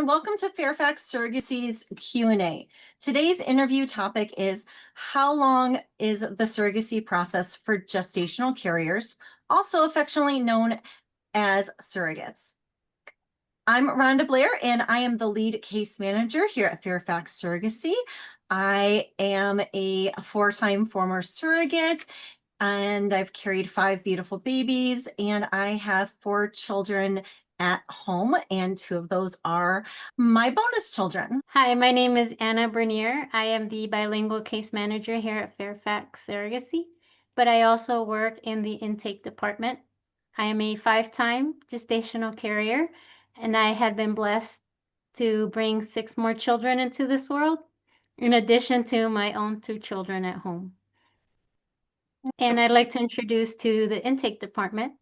and welcome to Fairfax Surrogacy's Q&A. Today's interview topic is how long is the surrogacy process for gestational carriers, also affectionately known as surrogates. I'm Rhonda Blair, and I am the lead case manager here at Fairfax Surrogacy. I am a four-time former surrogate, and I've carried 5 beautiful babies, and I have 4 children at home, and 2 of those are my bonus children. Hi, my name is Anna Bernier. I am the bilingual case manager here at Fairfax Surrogacy, but I also work in the intake department. I am a 5-time gestational carrier, and I had been blessed to bring 6 more children into this world, in addition to my own 2 children at home. And I'd like to introduce to the intake department.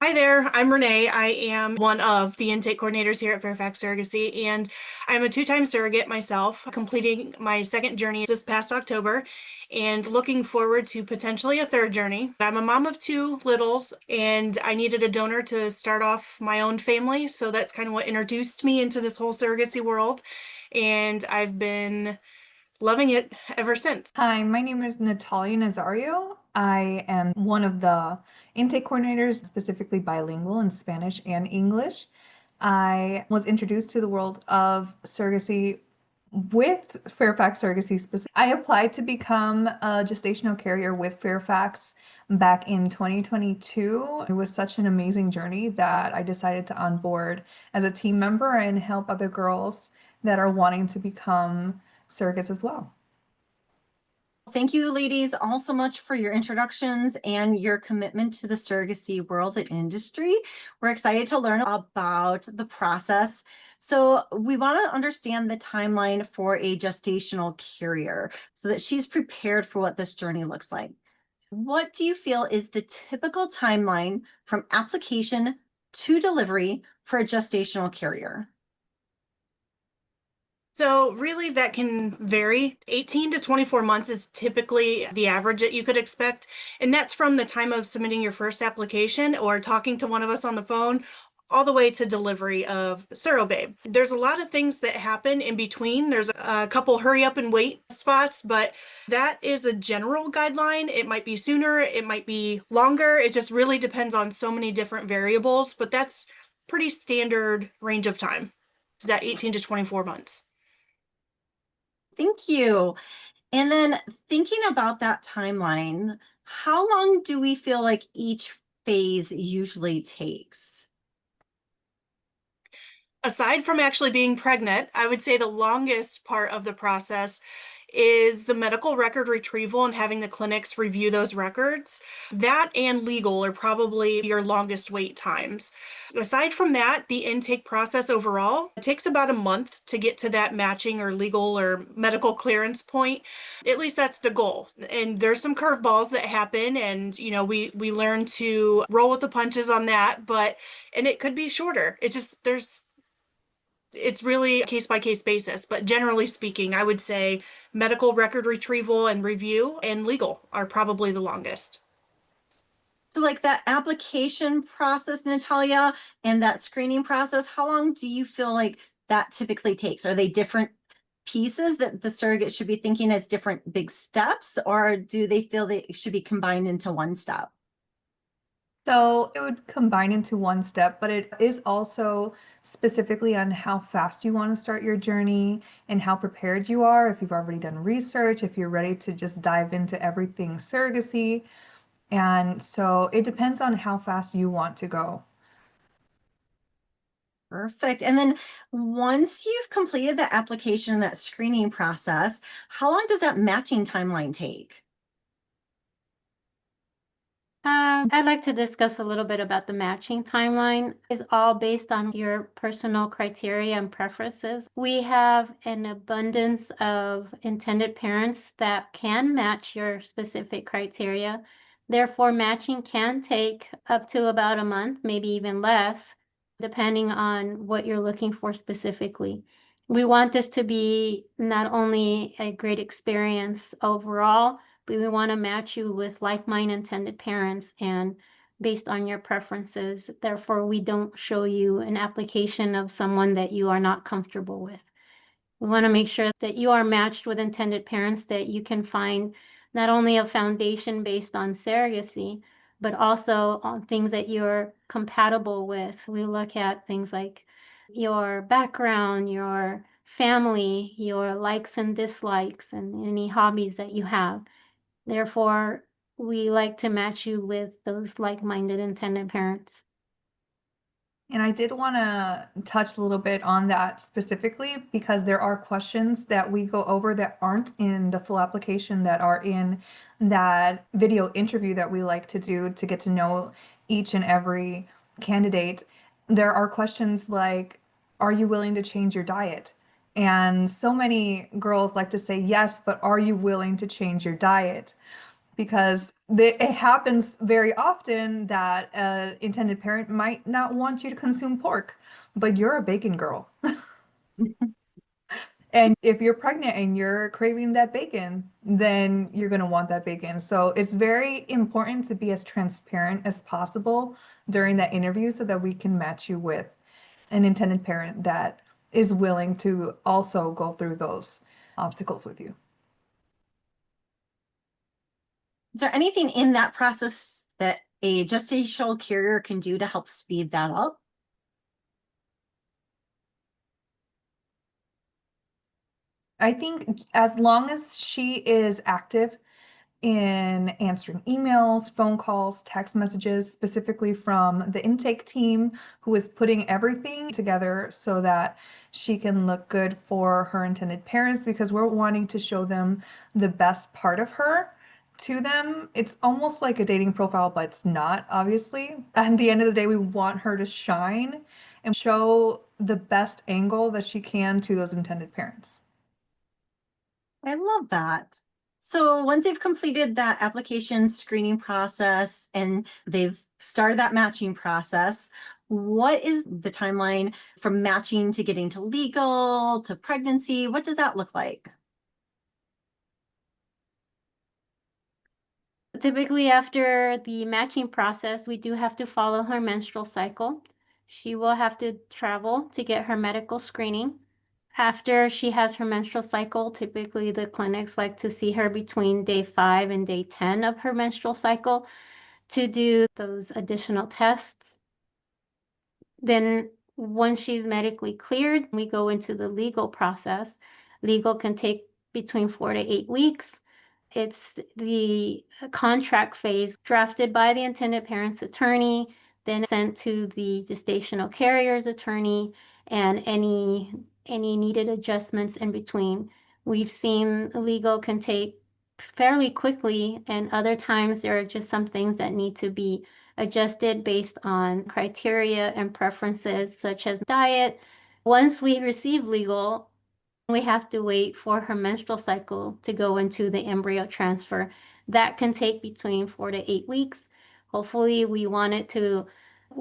Hi there, I'm Renee. I am one of the intake coordinators here at Fairfax Surrogacy, and I'm a 2-time surrogate myself, completing my 2nd journey this past October and looking forward to potentially a 3rd journey. I'm a mom of 2 littles, and I needed a donor to start off my own family, so that's kind of what introduced me into this whole surrogacy world, and I've been loving it ever since. Hi, my name is Natalia Nazario. I am one of the intake coordinators, specifically bilingual in Spanish and English. I was introduced to the world of surrogacy with Fairfax Surrogacy specifically. I applied to become a gestational carrier with Fairfax back in 2022. It was such an amazing journey that I decided to onboard as a team member and help other girls that are wanting to become surrogates as well. Thank you, ladies, all so much for your introductions and your commitment to the surrogacy world and industry. We're excited to learn about the process. So we want to understand the timeline for a gestational carrier so that she's prepared for what this journey looks like. What do you feel is the typical timeline from application to delivery for a gestational carrier? So really that can vary. 18 to 24 months is typically the average that you could expect. And that's from the time of submitting your first application or talking to one of us on the phone all the way to delivery of SurroBabe. There's a lot of things that happen in between. There's a couple hurry up and wait spots, but that is a general guideline. It might be sooner, it might be longer. It just really depends on so many different variables, but that's pretty standard range of time. Is that 18 to 24 months? Thank you. And then thinking about that timeline, how long do we feel like each phase usually takes? Aside from actually being pregnant, I would say the longest part of the process is the medical record retrieval and having the clinics review those records. That and legal are probably your longest wait times. Aside from that, the intake process overall, it takes about a month to get to that matching or legal or medical clearance point. At least that's the goal. And there's some curveballs that happen, and we learn to roll with the punches on that, and it could be shorter. It's really a case-by-case basis, but generally speaking, I would say medical record retrieval and review and legal are probably the longest. So like that application process, Natalia, and that screening process, how long do you feel like that typically takes? Are they different pieces that the surrogate should be thinking as different big steps, or do they feel they should be combined into one step? So it would combine into one step, but it is also specifically on how fast you want to start your journey and how prepared you are, if you've already done research, if you're ready to just dive into everything surrogacy. And so it depends on how fast you want to go. Perfect. And then once you've completed the application, that screening process, how long does that matching timeline take? I'd like to discuss a little bit about the matching timeline. It's all based on your personal criteria and preferences. We have an abundance of intended parents that can match your specific criteria. Therefore, matching can take up to about a month, maybe even less, depending on what you're looking for specifically. We want this to be not only a great experience overall, but we want to match you with like-minded intended parents and based on your preferences. Therefore, we don't show you an application of someone that you are not comfortable with. We want to make sure that you are matched with intended parents, that you can find not only a foundation based on surrogacy, but also on things that you're compatible with. We look at things like your background, your family, your likes and dislikes, and any hobbies that you have. Therefore, we like to match you with those like-minded intended parents. And I did want to touch a little bit on that specifically because there are questions that we go over that aren't in the full application that are in that video interview that we like to do to get to know each and every candidate. There are questions like, are you willing to change your diet? And so many girls like to say yes, but are you willing to change your diet? Because it happens very often that an intended parent might not want you to consume pork, but you're a bacon girl. And if you're pregnant and you're craving that bacon, then you're going to want that bacon. So it's very important to be as transparent as possible during that interview so that we can match you with an intended parent that is willing to also go through those obstacles with you. Is there anything in that process that a gestational carrier can do to help speed that up? I think as long as she is active in answering emails, phone calls, text messages, specifically from the intake team who is putting everything together so that she can look good for her intended parents because we're wanting to show them the best part of her to them. It's almost like a dating profile, but it's not, obviously. At the end of the day, we want her to shine and show the best angle that she can to those intended parents. I love that. So once they've completed that application screening process and they've started that matching process, what is the timeline from matching to getting to legal to pregnancy? What does that look like? Typically, after the matching process, we do have to follow her menstrual cycle. She will have to travel to get her medical screening. After she has her menstrual cycle, typically the clinics like to see her between day 5 and day 10 of her menstrual cycle to do those additional tests. Then once she's medically cleared, we go into the legal process. Legal can take between 4 to 8 weeks. It's the contract phase drafted by the intended parent's attorney, then sent to the gestational carrier's attorney, and any needed adjustments in between. We've seen legal can take fairly quickly, and other times there are just some things that need to be adjusted based on criteria and preferences such as diet. Once we receive legal, we have to wait for her menstrual cycle to go into the embryo transfer. That can take between 4 to 8 weeks. Hopefully, we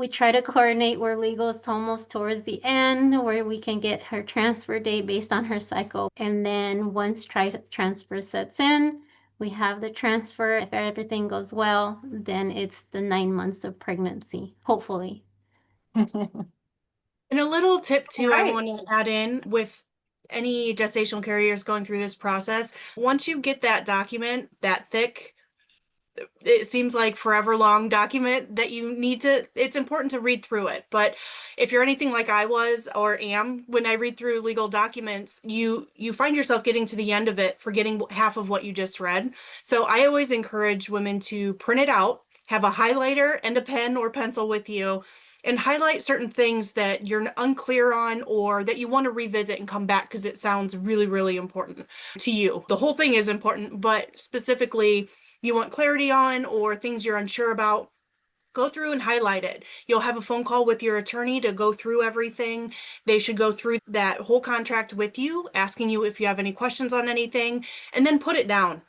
try to coordinate where legal is almost towards the end, where we can get her transfer date based on her cycle. And then once transfer sets in, we have the transfer. If everything goes well, then it's the 9 months of pregnancy, hopefully. And a little tip too, I Right. want to add in with any gestational carriers going through this process. Once you get that document that thick, it seems like forever long document that you need to, it's important to read through it. But if you're anything like I was or am, when I read through legal documents, you find yourself getting to the end of it, forgetting half of what you just read. So I always encourage women to print it out, have a highlighter and a pen or pencil with you, and highlight certain things that you're unclear on or that you want to revisit and come back because it sounds really, really important to you. The whole thing is important, but specifically you want clarity on or things you're unsure about, go through and highlight it. You'll have a phone call with your attorney to go through everything. They should go through that whole contract with you, asking you if you have any questions on anything, and then put it down.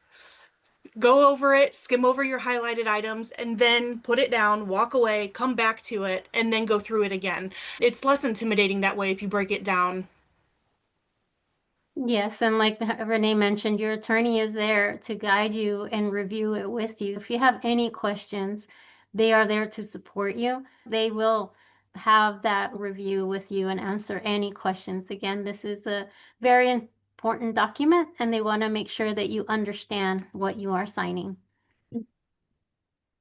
Go over it, skim over your highlighted items, and then put it down, walk away, come back to it, and then go through it again. It's less intimidating that way if you break it down. Yes, and like Renee mentioned, your attorney is there to guide you and review it with you. If you have any questions, They are there to support you. They will have that review with you and answer any questions. Again, this is a very important document, and they want to make sure that you understand what you are signing.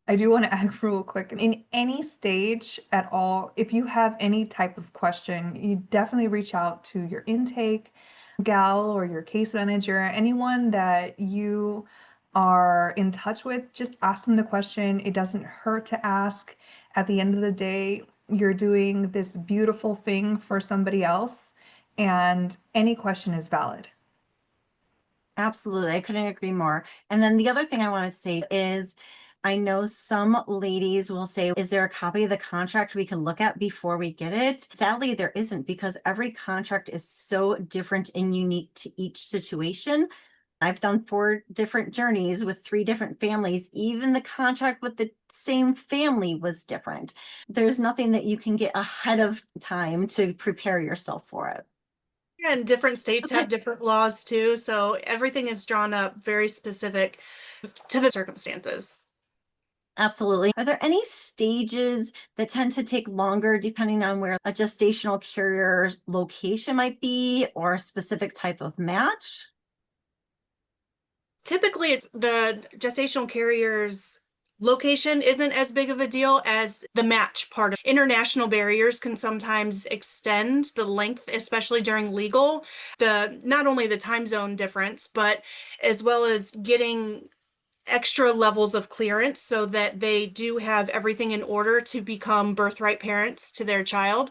I do want to add real quick, in any stage at all, if you have any type of question, you definitely reach out to your intake gal or your case manager, anyone that you are in touch with, just ask them the question. It doesn't hurt to ask. At the end of the day, you're doing this beautiful thing for somebody else, and any question is valid. Absolutely. I couldn't agree more. And then the other thing I wanted to say is I know some ladies will say, is there a copy of the contract we can look at before we get it? Sadly, there isn't, because every contract is so different and unique to each situation. I've done 4 different journeys with 3 different families. Even the contract with the same family was different. There's nothing that you can get ahead of time to prepare yourself for it. And different states Okay. have different laws too, so everything is drawn up very specific to the circumstances. Absolutely. Are there any stages that tend to take longer depending on where a gestational carrier's location might be or a specific type of match? Typically, it's the gestational carrier's location isn't as big of a deal as the match part. International barriers can sometimes extend the length, especially during legal. Not only the time zone difference, but as well as getting extra levels of clearance so that they do have everything in order to become birthright parents to their child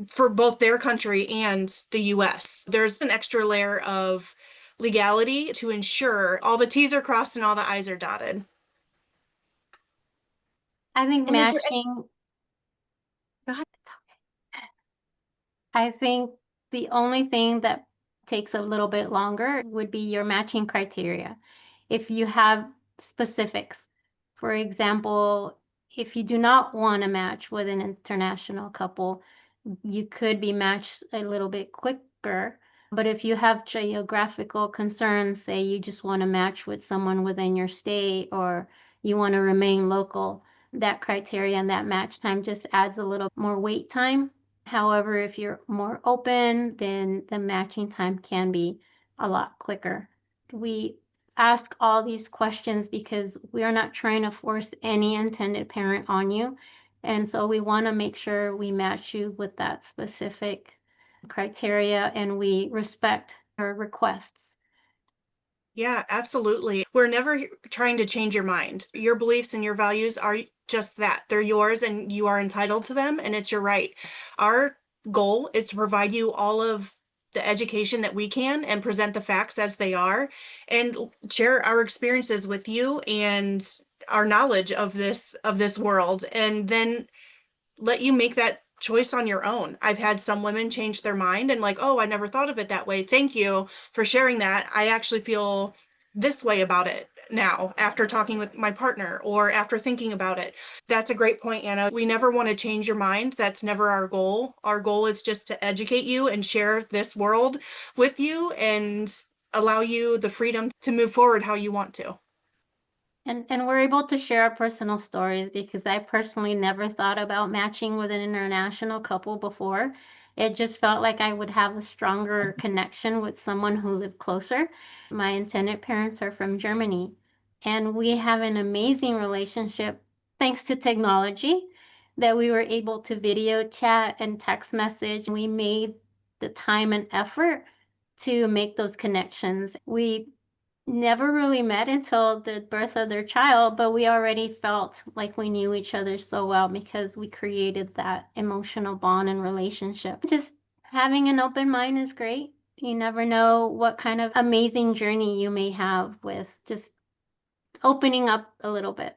for both their country and the US. There's an extra layer of legality to ensure all the T's are crossed and all the I's are dotted. I think And is there any, matching, go ahead. I think the only thing that takes a little bit longer would be your matching criteria. If you have specifics, for example, if you do not want to match with an international couple, you could be matched a little bit quicker. But if you have geographical concerns, say you just want to match with someone within your state or you want to remain local, that criteria and that match time just adds a little more wait time. However, if you're more open, then the matching time can be a lot quicker. We ask all these questions because we are not trying to force any intended parent on you. And so we want to make sure we match you with that specific criteria and we respect your requests. Yeah, absolutely. We're never trying to change your mind. Your beliefs and your values are just that. They're yours and you are entitled to them, and it's your right. Our goal is to provide you all of the education that we can and present the facts as they are and share our experiences with you and our knowledge of this world, and then let you make that choice on your own. I've had some women change their mind and like, oh, I never thought of it that way. Thank you for sharing that. I actually feel this way about it now after talking with my partner or after thinking about it. That's a great point, Anna. We never want to change your mind. That's never our goal. Our goal is just to educate you and share this world with you and allow you the freedom to move forward how you want to. And we're able to share our personal stories because I personally never thought about matching with an international couple before. It just felt like I would have a stronger connection with someone who lived closer. My intended parents are from Germany, and we have an amazing relationship thanks to technology that we were able to video chat and text message. We made the time and effort to make those connections. We never really met until the birth of their child, but we already felt like we knew each other so well because we created that emotional bond and relationship. Just having an open mind is great. You never know what kind of amazing journey you may have with just opening up a little bit.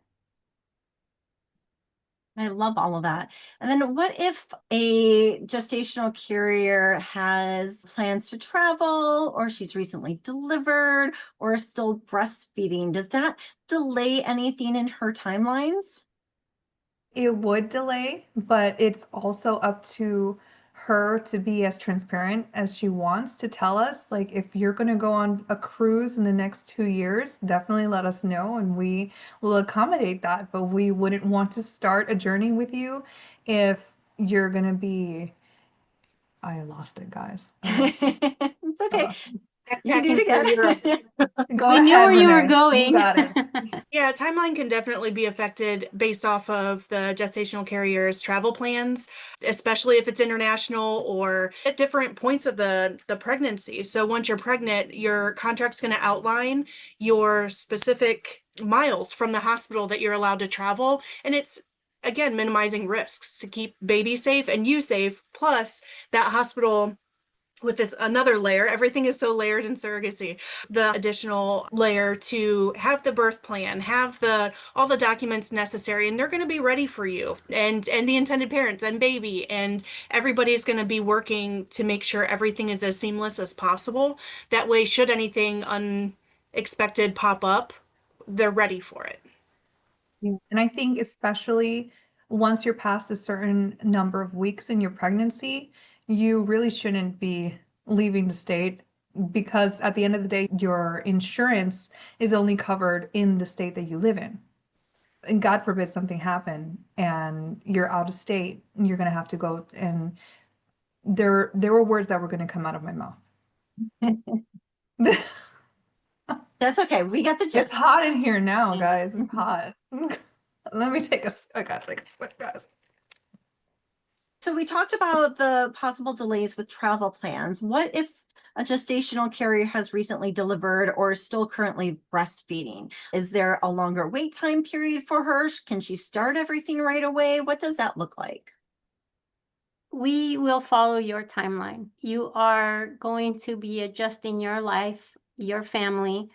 I love all of that. And then what if a gestational carrier has plans to travel or she's recently delivered or is still breastfeeding? Does that delay anything in her timelines? It would delay, but it's also up to her to be as transparent as she wants, to tell us, like, if you're going to go on a cruise in the next 2 years, definitely let us know and we will accommodate that. But we wouldn't want to start a journey with you if you're going to be, I lost it, guys. I lost it. It's I okay. lost it. You do it Backpacking for Europe. again. Go We knew ahead, where you were Renee. going. You got it. Yeah, timeline can definitely be affected based off of the gestational carrier's travel plans, especially if it's international or at different points of the pregnancy. So once you're pregnant, your contract's going to outline your specific miles from the hospital that you're allowed to travel. And it's, again, minimizing risks to keep baby safe and you safe. Plus, that hospital with this another layer, everything is so layered in surrogacy, the additional layer to have the birth plan, have the all the documents necessary, and they're going to be ready for you and the intended parents and baby, and everybody's going to be working to make sure everything is as seamless as possible. That way, should anything unexpected pop up, they're ready for it. And I think especially once you're past a certain number of weeks in your pregnancy, you really shouldn't be leaving the state, because at the end of the day, your insurance is only covered in the state that you live in. And God forbid something happen and you're out of state, you're gonna have to go, and there were words that were gonna come out of my mouth. That's okay. We got the It's gist. hot in here now, guys. It's hot. Let me take I gotta take a sip, guys. So we talked about the possible delays with travel plans. What if a gestational carrier has recently delivered or is still currently breastfeeding? Is there a longer wait time period for her? Can she start everything right away? What does that look like? We will follow your timeline. You are going to be adjusting your life, your family,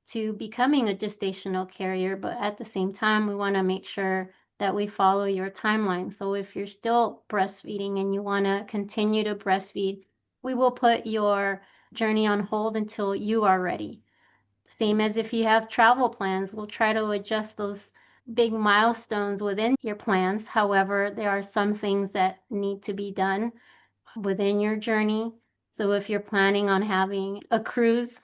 to becoming a gestational carrier, but at the same time, we want to make sure that we follow your timeline. So if you're still breastfeeding and you want to continue to breastfeed, we will put your journey on hold until you are ready. Same as if you have travel plans, we'll try to adjust those big milestones within your plans. However, there are some things that need to be done within your journey. So if you're planning on having a cruise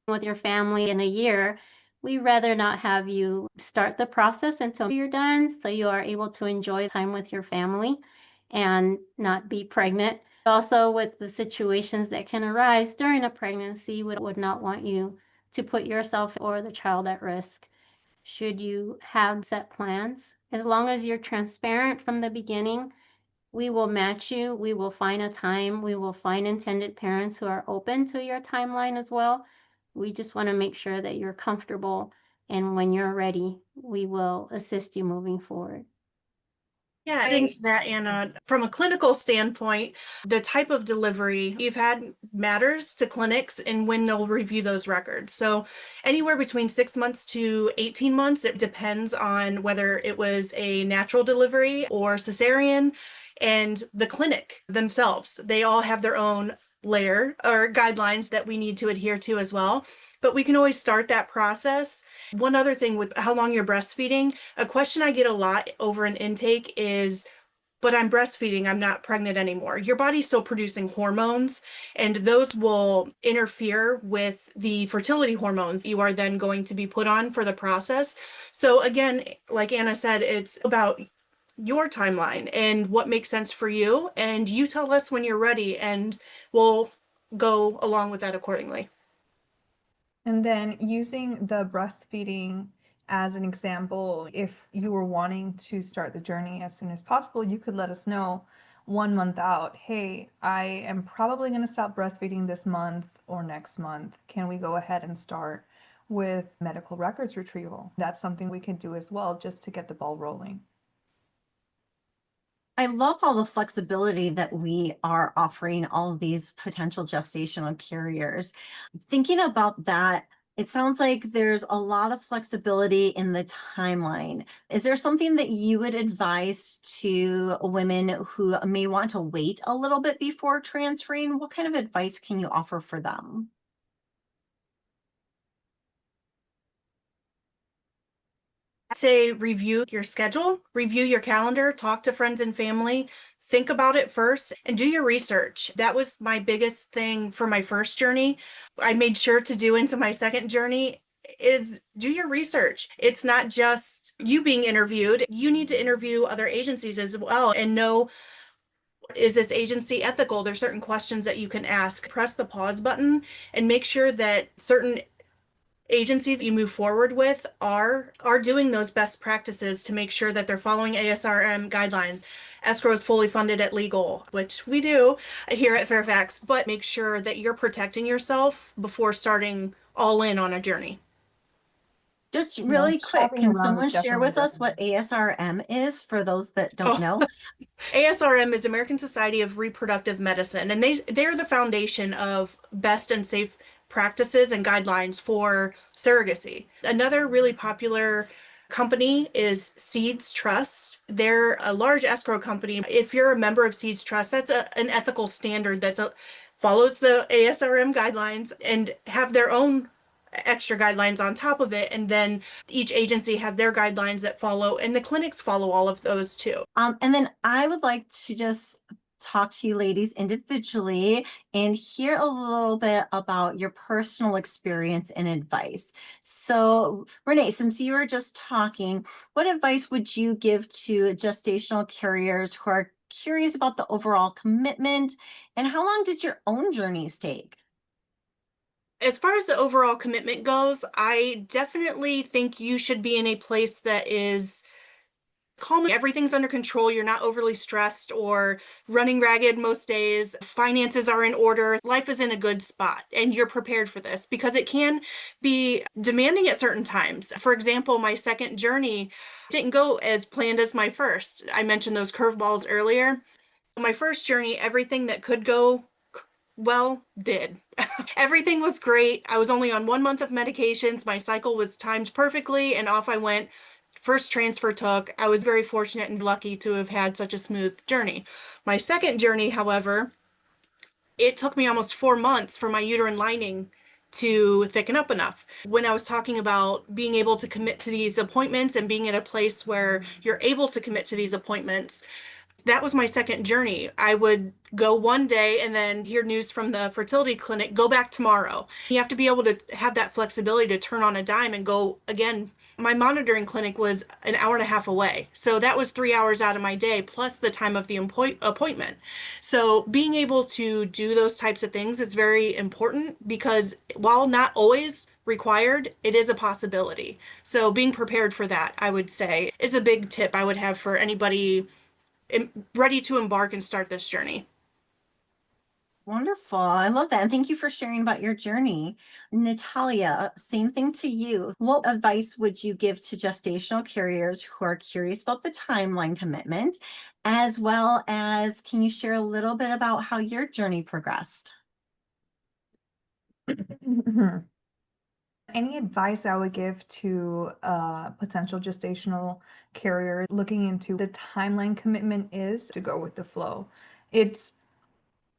with your family in a year, we rather not have you start the process until you're done so you are able to enjoy time with your family and not be pregnant. Also, with the situations that can arise during a pregnancy, we would not want you to put yourself or the child at risk should you have set plans. As long as you're transparent from the beginning, we will match you. We will find a time. We will find intended parents who are open to your timeline as well. We just want to make sure that you're comfortable. And when you're ready, we will assist you moving forward. Yeah, adding to that, Anna, from a clinical standpoint, the type of delivery you've had matters to clinics and when they'll review those records. So anywhere between 6 months to 18 months, it depends on whether it was a natural delivery or cesarean, and the clinic themselves. They all have their own layer or guidelines that we need to adhere to as well. But we can always start that process. One other thing with how long you're breastfeeding, a question I get a lot over an intake is, but I'm breastfeeding, I'm not pregnant anymore. Your body's still producing hormones, and those will interfere with the fertility hormones you are then going to be put on for the process. So again, like Anna said, it's about your timeline and what makes sense for you, and you tell us when you're ready, and we'll go along with that accordingly. And then using the breastfeeding as an example, if you were wanting to start the journey as soon as possible, you could let us know 1 month out. Hey, I am probably going to stop breastfeeding this month or next month. Can we go ahead and start with medical records retrieval? That's something we can do as well, just to get the ball rolling. I love all the flexibility that we are offering all of these potential gestational carriers. Thinking about that, it sounds like there's a lot of flexibility in the timeline. Is there something that you would advise to women who may want to wait a little bit before transferring? What kind of advice can you offer for them? Say review your schedule, review your calendar, talk to friends and family, think about it first and do your research. That was my biggest thing for my first journey. I made sure to do into my second journey is do your research. It's not just you being interviewed. You need to interview other agencies as well and know, is this agency ethical? There's certain questions that you can ask. Press the pause button and make sure that certain agencies you move forward with are doing those best practices to make sure that they're following ASRM guidelines. Escrow is fully funded at legal, which we do here at Fairfax, but make sure that you're protecting yourself before starting all in on a journey. Just You know, really quick, shopping can around someone is share definitely with us what recommended. ASRM is for those that don't Oh, know? ASRM is American Society of Reproductive Medicine, and they're the foundation of best and safe practices and guidelines for surrogacy. Another really popular company is Seeds Trust. They're a large escrow company. If you're a member of Seeds Trust, that's an ethical standard follows the ASRM guidelines and have their own extra guidelines on top of it. And then each agency has their guidelines that follow, and the clinics follow all of those too. And then I would like to just talk to you ladies individually and hear a little bit about your personal experience and advice. So, Renee, since you were just talking, what advice would you give to gestational carriers who are curious about the overall commitment? And how long did your own journeys take? As far as the overall commitment goes, I definitely think you should be in a place that is calm. Everything's under control. You're not overly stressed or running ragged most days. Finances are in order. Life is in a good spot, and you're prepared for this because it can be demanding at certain times. For example, my second journey didn't go as planned as my first. I mentioned those curveballs earlier. My first journey, everything that could go well did. Everything was great. I was only on 1 month of medications. My cycle was timed perfectly, and off I went. First transfer took. I was very fortunate and lucky to have had such a smooth journey. My second journey, however, it took me almost 4 months for my uterine lining to thicken up enough. When I was talking about being able to commit to these appointments and being in a place where you're able to commit to these appointments, that was my second journey. I would go one day and then hear news from the fertility clinic, go back tomorrow. You have to be able to have that flexibility to turn on a dime and go again. My monitoring clinic was an hour and a half away. So that was 3 hours out of my day, plus the time of the appointment. So being able to do those types of things is very important because while not always required, it is a possibility. So being prepared for that, I would say, is a big tip I would have for anybody ready to embark and start this journey. Wonderful. I love that. And thank you for sharing about your journey. Natalia, same thing to you. What advice would you give to gestational carriers who are curious about the timeline commitment, as well as can you share a little bit about how your journey progressed? Any advice I would give to a potential gestational carrier looking into the timeline commitment is to go with the flow. It's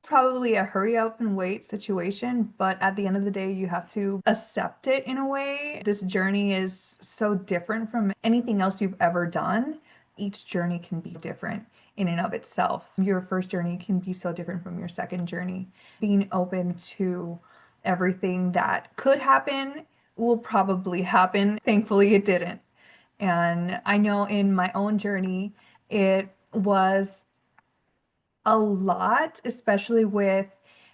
probably a hurry up and wait situation, but at the end of the day, you have to accept it in a way. This journey is so different from anything else you've ever done. Each journey can be different in and of itself. Your first journey can be so different from your second journey. Being open to everything that could happen will probably happen. Thankfully, it didn't. And I know in my own journey, it was a lot, especially with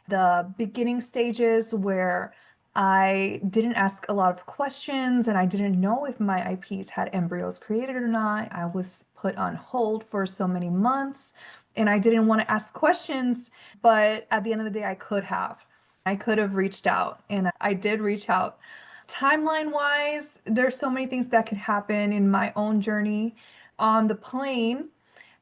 the beginning stages where I didn't ask a lot of questions and I didn't know if my IPs had embryos created or not. I was put on hold for so many months and I didn't want to ask questions, but at the end of the day, I could have. I could have reached out and I did reach out. Timeline wise, there's so many things that could happen in my own journey on the plane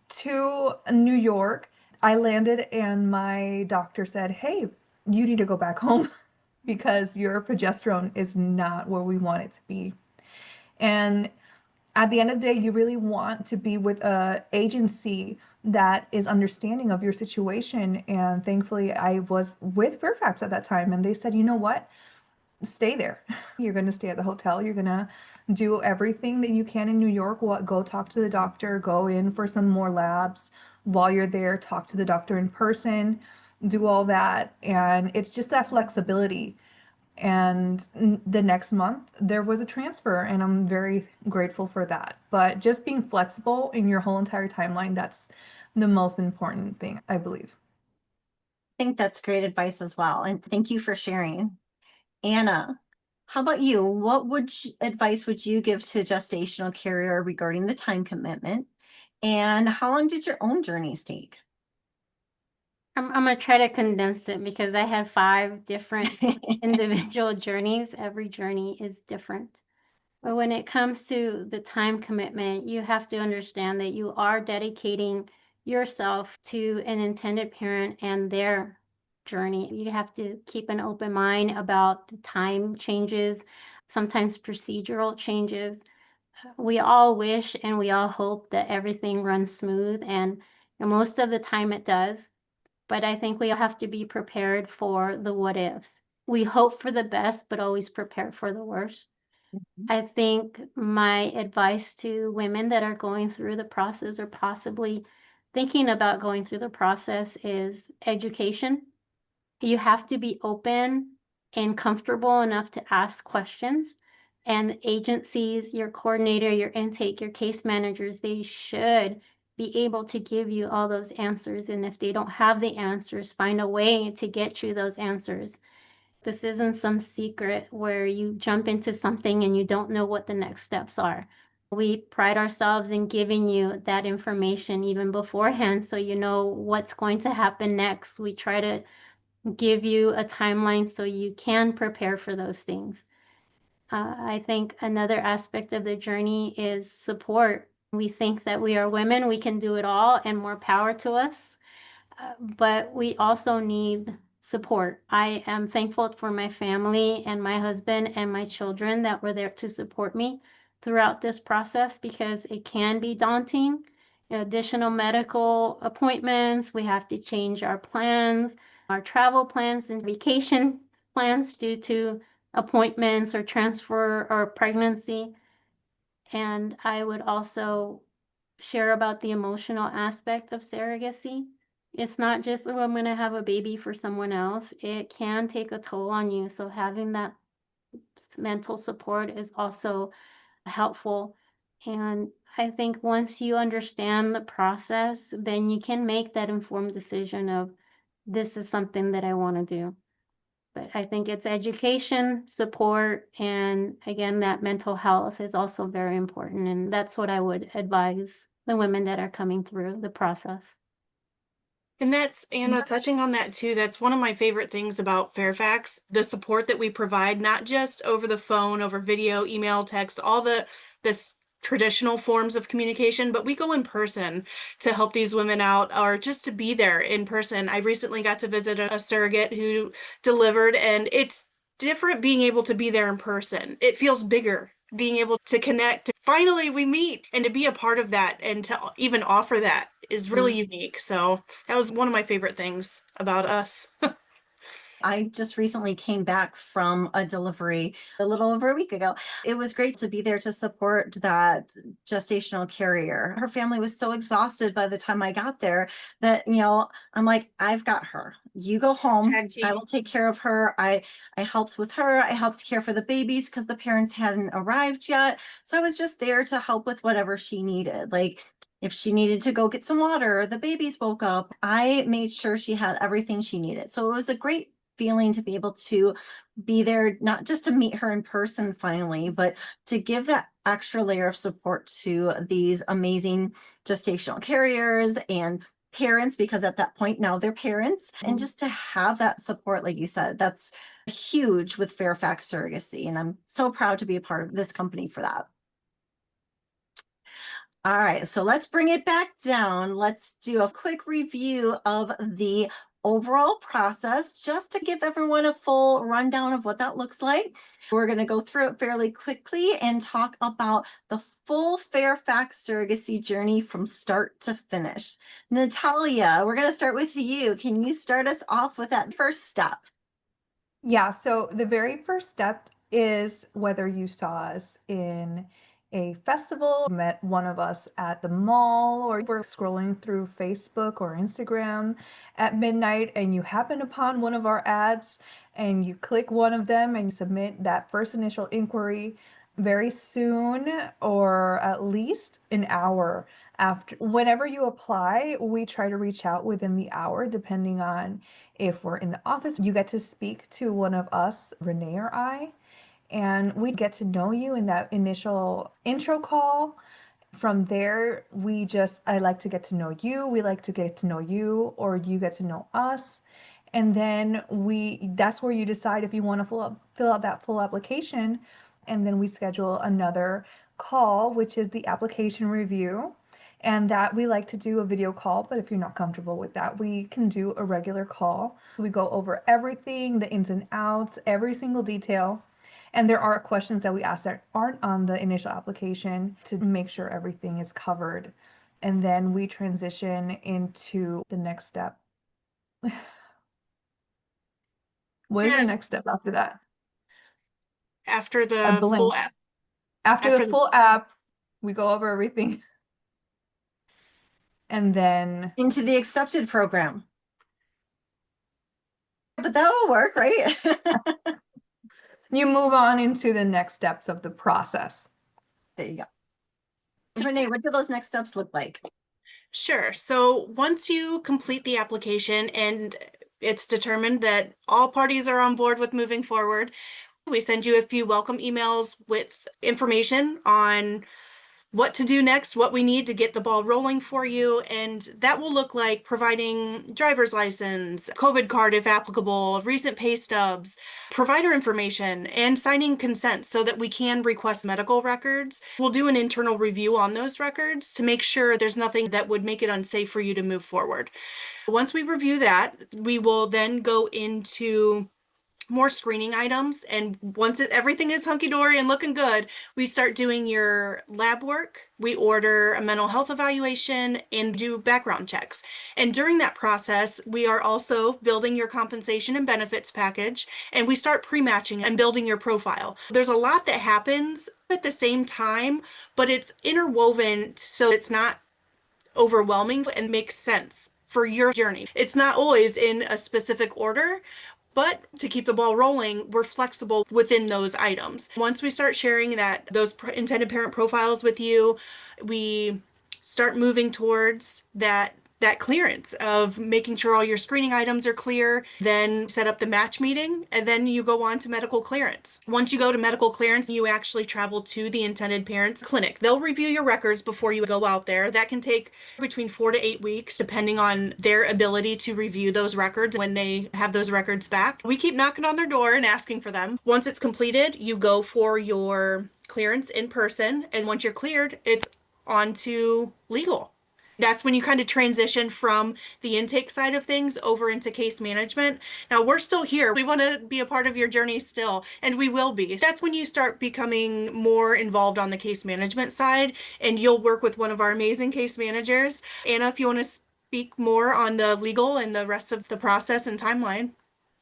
to New York. I landed and my doctor said, "Hey, you need to go back home because your progesterone is not where we want it to be." And at the end of the day, you really want to be with a agency that is understanding of your situation. And thankfully, I was with Fairfax at that time, and they said, "You know what? Stay there. You're going to stay at the hotel. You're going to do everything that you can in New York. Go talk to the doctor, go in for some more labs, while you're there, talk to the doctor in person, do all that. And it's just that flexibility. And the next month, there was a transfer, and I'm very grateful for that. But just being flexible in your whole entire timeline, that's the most important thing, I believe. I think that's great advice as well. And thank you for sharing. Anna, how about you? What advice would you give to a gestational carrier regarding the time commitment? And how long did your own journeys take? I'm gonna try to condense it because I had 5 different individual journeys. Every journey is different. But when it comes to the time commitment, you have to understand that you are dedicating yourself to an intended parent and their journey. You have to keep an open mind about the time changes, sometimes procedural changes. We all wish and we all hope that everything runs smooth, and most of the time it does. But I think we have to be prepared for the what ifs. We hope for the best, but always prepare for the worst. I think my advice to women that are going through the process or possibly thinking about going through the process is education. You have to be open and comfortable enough to ask questions. And agencies, your coordinator, your intake, your case managers, they should be able to give you all those answers. And if they don't have the answers, find a way to get you those answers. This isn't some secret where you jump into something and you don't know what the next steps are. We pride ourselves in giving you that information even beforehand so you know what's going to happen next. We try to give you a timeline so you can prepare for those things. I think another aspect of the journey is support. We think that we are women, we can do it all, and more power to us. But we also need support. I am thankful for my family and my husband and my children that were there to support me throughout this process because it can be daunting. Additional medical appointments, we have to change our plans, our travel plans and vacation plans due to appointments or transfer or pregnancy. And I would also share about the emotional aspect of surrogacy. It's not just, oh, I'm going to have a baby for someone else. It can take a toll on you. So having that mental support is also helpful. And I think once you understand the process, then you can make that informed decision of this is something that I want to do. But I think it's education, support, and again, that mental health is also very important. And that's what I would advise the women that are coming through the process. And that's, Anna, touching on that too, that's one of my favorite things about Fairfax, the support that we provide, not just over the phone, over video, email, text, all this traditional forms of communication, but we go in person to help these women out or just to be there in person. I recently got to visit a surrogate who delivered, and it's different being able to be there in person. It feels bigger being able to connect. Finally, we meet, and to be a part of that and to even offer that is really unique. So that was one of my favorite things about us. I just recently came back from a delivery a little over a week ago. It was great to be there to support that gestational carrier. Her family was so exhausted by the time I got there that, I'm like, I've got her. You go home. Tag team. I will take care of her. I helped with her. I helped care for the babies because the parents hadn't arrived yet. So I was just there to help with whatever she needed. Like if she needed to go get some water, the babies woke up, I made sure she had everything she needed. So it was a great feeling to be able to be there, not just to meet her in person finally, but to give that extra layer of support to these amazing gestational carriers and parents, because at that point now they're parents, and just to have that support, like you said, that's huge with Fairfax Surrogacy. And I'm so proud to be a part of this company for that. All right, so let's bring it back down. Let's do a quick review of the overall process just to give everyone a full rundown of what that looks like. We're going to go through it fairly quickly and talk about the full Fairfax surrogacy journey from start to finish. Natalia, we're going to start with you. Can you start us off with that first step? Yeah, so the very first step is whether you saw us in a festival, met one of us at the mall, or we're scrolling through Facebook or Instagram at midnight and you happen upon one of our ads and you click one of them and you submit that first initial inquiry very soon, or at least an hour after. Whenever you apply, we try to reach out within the hour, depending on if we're in the office. You get to speak to one of us, Renee or I, and we get to know you in that initial intro call. From there, I like to get to know you, we like to get to know you, or you get to know us. And then that's where you decide if you want to fill out that full application. And then we schedule another call, which is the application review. And that we like to do a video call, but if you're not comfortable with that, we can do a regular call. We go over everything, the ins and outs, every single detail. And there are questions that we ask that aren't on the initial application to make sure everything is covered. And then we transition into the next step. What is the Yes, next step after that? after I the full blinked. app. After After the full app, we go over everything. And then Into the accepted program. But that will work, right? you move on into the next steps of the process. There you go. So Renee, what do those next steps look like? Sure. So once you complete the application and it's determined that all parties are on board with moving forward, we send you a few welcome emails with information on what to do next, what we need to get the ball rolling for you. And that will look like providing driver's license, COVID card if applicable, recent pay stubs, provider information, and signing consent so that we can request medical records. We'll do an internal review on those records to make sure there's nothing that would make it unsafe for you to move forward. Once we review that, we will then go into more screening items. And once everything is hunky-dory and looking good, we start doing your lab work. We order a mental health evaluation and do background checks. And during that process, we are also building your compensation and benefits package, and we start pre-matching and building your profile. There's a lot that happens at the same time, but it's interwoven so it's not overwhelming and makes sense for your journey. It's not always in a specific order, but to keep the ball rolling, we're flexible within those items. Once we start sharing those intended parent profiles with you, we start moving towards that clearance of making sure all your screening items are clear, then set up the match meeting, and then you go on to medical clearance. Once you go to medical clearance, you actually travel to the intended parents clinic. They'll review your records before you go out there. That can take between 4 to 8 weeks, depending on their ability to review those records when they have those records back. We keep knocking on their door and asking for them. Once it's completed, you go for your clearance in person, and once you're cleared, it's on to legal. That's when you kind of transition from the intake side of things over into case management. Now, we're still here. We want to be a part of your journey still, and we will be. That's when you start becoming more involved on the case management side, and you'll work with one of our amazing case managers. Anna, if you want to speak more on the legal and the rest of the process and timeline.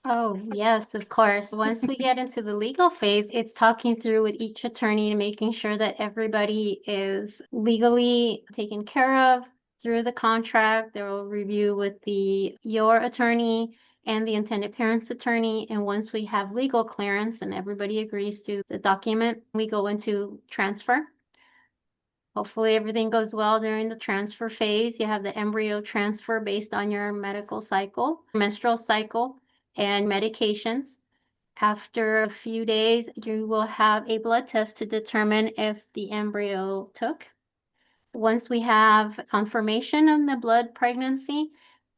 Oh, yes, of course. Once we get into the legal phase, it's talking through with each attorney and making sure that everybody is legally taken care of through the contract. They will review with your attorney and the intended parent's attorney. And once we have legal clearance and everybody agrees to the document, we go into transfer. Hopefully everything goes well during the transfer phase. You have the embryo transfer based on your medical cycle, menstrual cycle, and medications. After a few days, you will have a blood test to determine if the embryo took. Once we have confirmation of the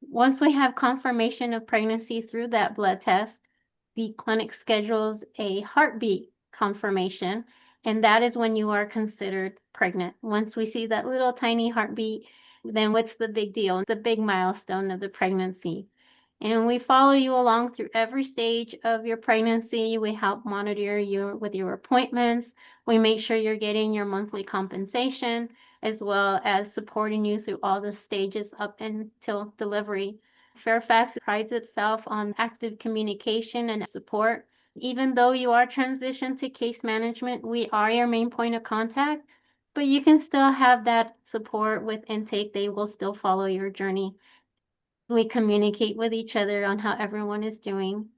once we have confirmation of pregnancy through that blood test, the clinic schedules a heartbeat confirmation, and that is when you are considered pregnant. Once we see that little tiny heartbeat, then what's the big deal, the big milestone of the pregnancy? And we follow you along through every stage of your pregnancy. We help monitor you with your appointments. We make sure you're getting your monthly compensation, as well as supporting you through all the stages up until delivery. Fairfax prides itself on active communication and support. Even though you are transitioned to case management, we are your main point of contact. but you can still have that support with intake. They will still follow your journey. We communicate with each other on how everyone is doing.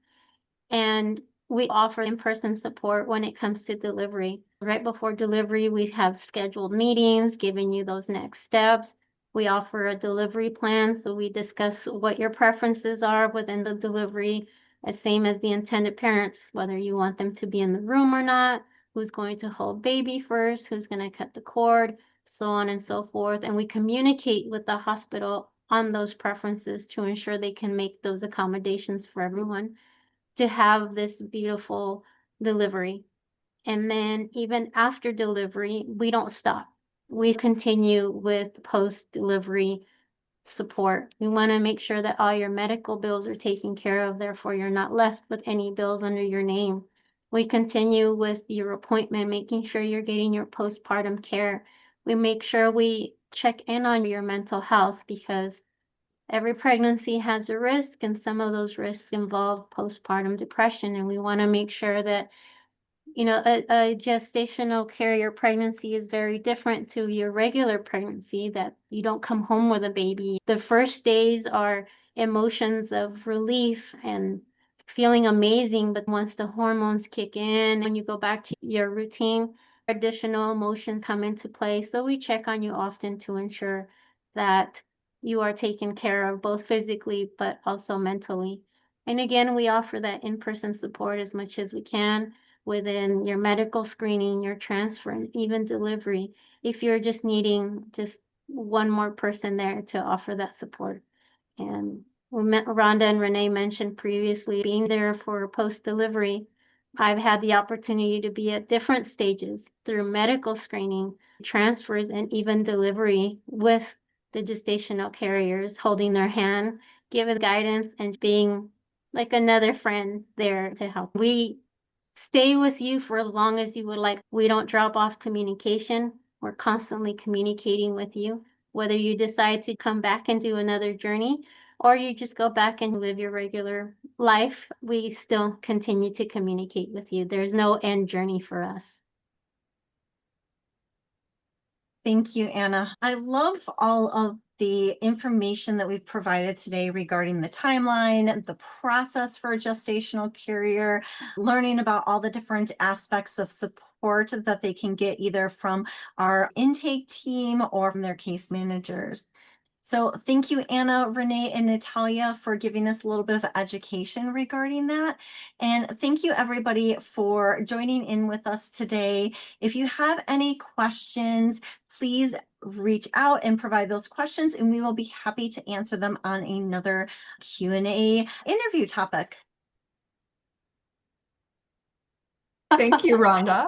And we offer in-person support when it comes to delivery. Right before delivery, we have scheduled meetings, giving you those next steps. We offer a delivery plan, so we discuss what your preferences are within the delivery, as same as the intended parents, whether you want them to be in the room or not, who's going to hold baby first, who's going to cut the cord, so on and so forth. And we communicate with the hospital on those preferences to ensure they can make those accommodations for everyone to have this beautiful delivery. And then even after delivery, we don't stop. We continue with post-delivery support. We want to make sure that all your medical bills are taken care of, therefore you're not left with any bills under your name. We continue with your appointment, making sure you're getting your postpartum care. We make sure we check in on your mental health because every pregnancy has a risk, and some of those risks involve postpartum depression. And we want to make sure that, a gestational carrier pregnancy is very different to your regular pregnancy, that you don't come home with a baby. The first days are emotions of relief and feeling amazing, but once the hormones kick in and you go back to your routine, additional emotions come into play. So we check on you often to ensure that you are taken care of both physically but also mentally. And again, we offer that in-person support as much as we can within your medical screening, your transfer, and even delivery, if you're just needing just one more person there to offer that support. And Rhonda and Renee mentioned previously being there for post-delivery. I've had the opportunity to be at different stages through medical screening, transfers, and even delivery with the gestational carriers, holding their hand, giving guidance, and being like another friend there to help. We stay with you for as long as you would like. We don't drop off communication. We're constantly communicating with you, whether you decide to come back and do another journey or you just go back and live your regular life. We still continue to communicate with you. There's no end journey for us. Thank you, Anna. I love all of the information that we've provided today regarding the timeline, the process for a gestational carrier, learning about all the different aspects of support that they can get either from our intake team or from their case managers. So thank you, Anna, Renee, and Natalia for giving us a little bit of education regarding that. And thank you, everybody, for joining in with us today. If you have any questions, please reach out and provide those questions, and we will be happy to answer them on another Q&A interview topic. Thank you, Rhonda.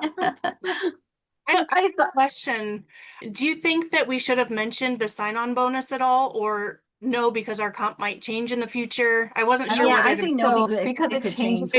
I have a question. Do you think that we should have mentioned the sign-on bonus at all, or no, because our comp might change in the future? I wasn't sure Yeah, whether I to. say no So because it could changes